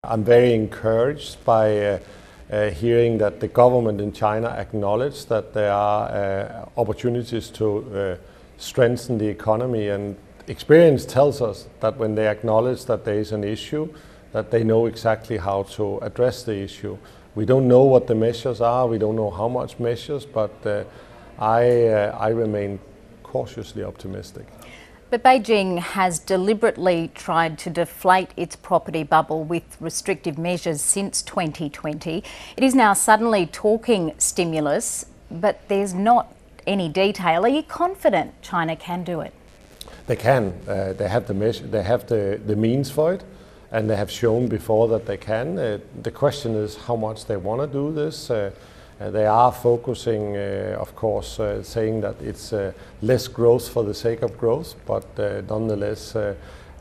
I'm very encouraged by hearing that the government in China acknowledge that there are opportunities to strengthen the economy, and experience tells us that when they acknowledge that there is an issue, that they know exactly how to address the issue. We don't know what the measures are, we don't know how much measures, but I remain cautiously optimistic. But Beijing has deliberately tried to deflate its property bubble with restrictive measures since 2020. It is now suddenly talking stimulus, but there's not any detail. Are you confident China can do it? They can. They have the measure, they have the means for it, and they have shown before that they can. The question is how much they want to do this. They are focusing, of course, saying that it's less growth for the sake of growth, but nonetheless,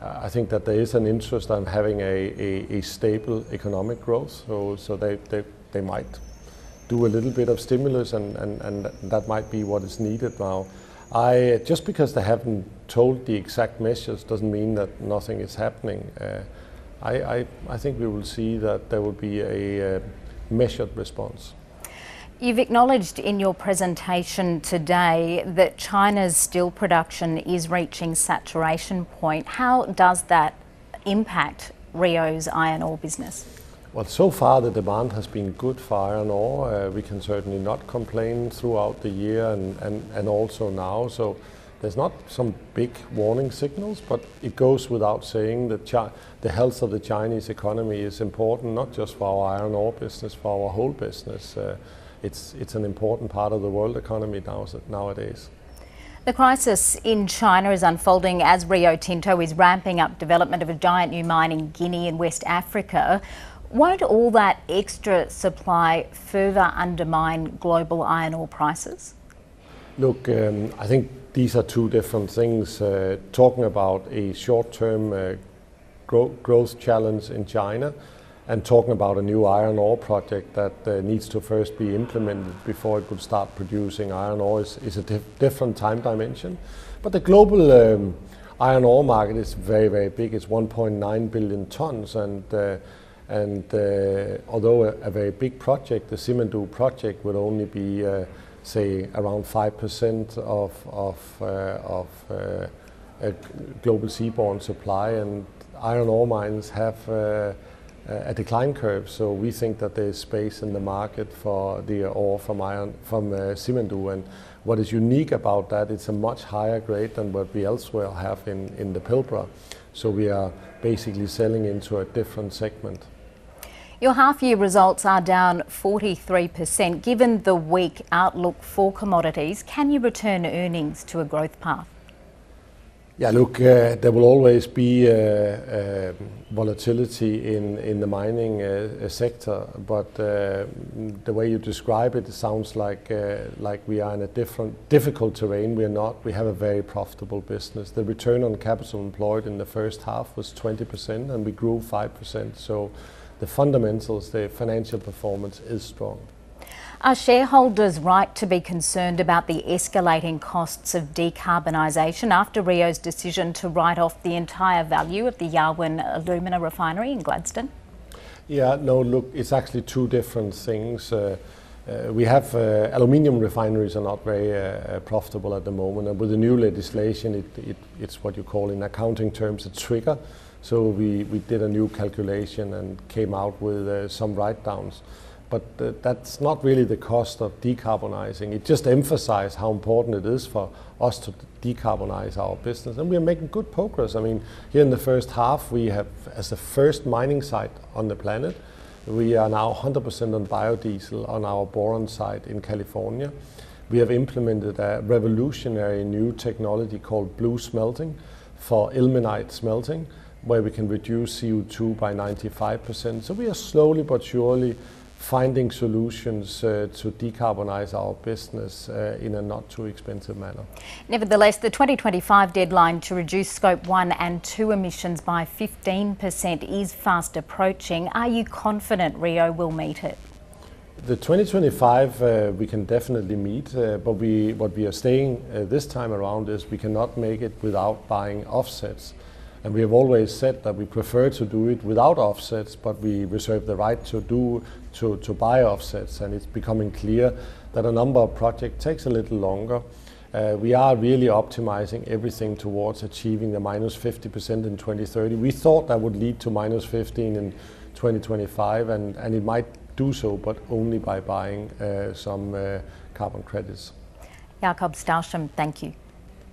I think that there is an interest in having a stable economic growth. So they might do a little bit of stimulus, and that might be what is needed now. Just because they haven't told the exact measures doesn't mean that nothing is happening. I think we will see that there will be a measured response. You've acknowledged in your presentation today that China's steel production is reaching saturation point. How does that impact Rio's iron ore business? Well, so far the demand has been good for iron ore. We can certainly not complain throughout the year and also now. So there's not some big warning signals, but it goes without saying that the health of the Chinese economy is important, not just for our iron ore business, for our whole business. It's an important part of the world economy nowadays. The crisis in China is unfolding as Rio Tinto is ramping up development of a giant new mine in Guinea and West Africa. Won't all that extra supply further undermine global iron ore prices? Look, I think these are two different things. Talking about a short-term growth challenge in China, and talking about a new iron ore project that needs to first be implemented before it could start producing iron ore is a different time dimension. But the global iron ore market is very, very big. It's 1.9 billion tons, and although a very big project, the Simandou project would only be, say, around 5% of global seaborne supply, and iron ore mines have a decline curve, so we think that there is space in the market for the ore from Simandou. And what is unique about that, it's a much higher grade than what we elsewhere have in the Pilbara. So we are basically selling into a different segment. Your half-year results are down 43%. Given the weak outlook for commodities, can you return earnings to a growth path? Yeah, look, there will always be volatility in the mining sector, but the way you describe it, it sounds like we are in a difficult terrain. We are not. We have a very profitable business. The return on capital employed in the first half was 20%, and we grew 5%. So the fundamentals, the financial performance is strong. Are shareholders right to be concerned about the escalating costs of decarbonisation after Rio's decision to write off the entire value of the Yarwun alumina refinery in Gladstone? Yeah, no, look, it's actually two different things. We have aluminium refineries are not very profitable at the moment, and with the new legislation, it's what you call in accounting terms a trigger. So we did a new calculation and came out with some write-downs. But that's not really the cost of decarbonizing. It just emphasizes how important it is for us to decarbonize our business. And we are making good progress. I mean, here in the first half, we have, as the first mining site on the planet, we are now 100% on biodiesel on our boron site in California. We have implemented a revolutionary new technology called blue smelting for ilmenite smelting, where we can reduce CO2 by 95%. So we are slowly but surely finding solutions to decarbonize our business in a not too expensive manner. Nevertheless, the 2025 deadline to reduce Scope 1 and 2 emissions by 15% is fast approaching. Are you confident Rio will meet it? The 2025 we can definitely meet, but what we are saying this time around is we cannot make it without buying offsets. And we have always said that we prefer to do it without offsets, but we reserve the right to buy offsets. And it's becoming clear that a number of projects takes a little longer. We are really optimizing everything towards achieving the minus 50% in 2030. We thought that would lead to minus 15 in 2025, and it might do so, but only by buying some carbon credits. Jakob, Stausholm, thank you.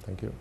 Thank you.